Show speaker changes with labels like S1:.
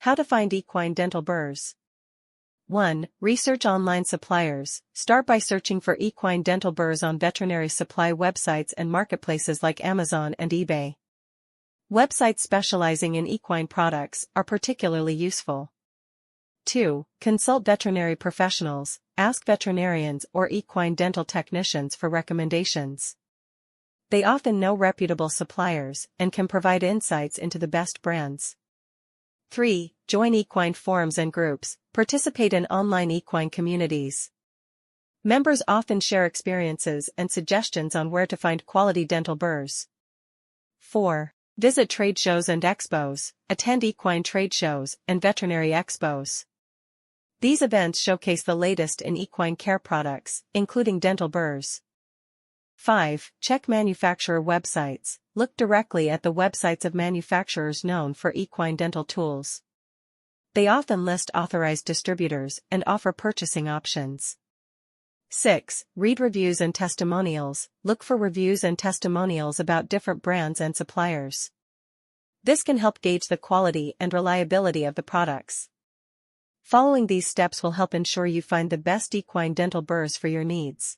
S1: How to find equine dental burrs. 1. Research online suppliers. Start by searching for equine dental burrs on veterinary supply websites and marketplaces like Amazon and eBay. Websites specializing in equine products are particularly useful. 2. Consult veterinary professionals. Ask veterinarians or equine dental technicians for recommendations. They often know reputable suppliers and can provide insights into the best brands. 3. Join equine forums and groups. Participate in online equine communities. Members often share experiences and suggestions on where to find quality dental burrs. 4. Visit trade shows and expos. Attend equine trade shows and veterinary expos. These events showcase the latest in equine care products, including dental burrs. 5. Check manufacturer websites. Look directly at the websites of manufacturers known for equine dental tools. They often list authorized distributors and offer purchasing options. 6. Read reviews and testimonials. Look for reviews and testimonials about different brands and suppliers. This can help gauge the quality and reliability of the products. Following these steps will help ensure you find the best equine dental burrs for your needs.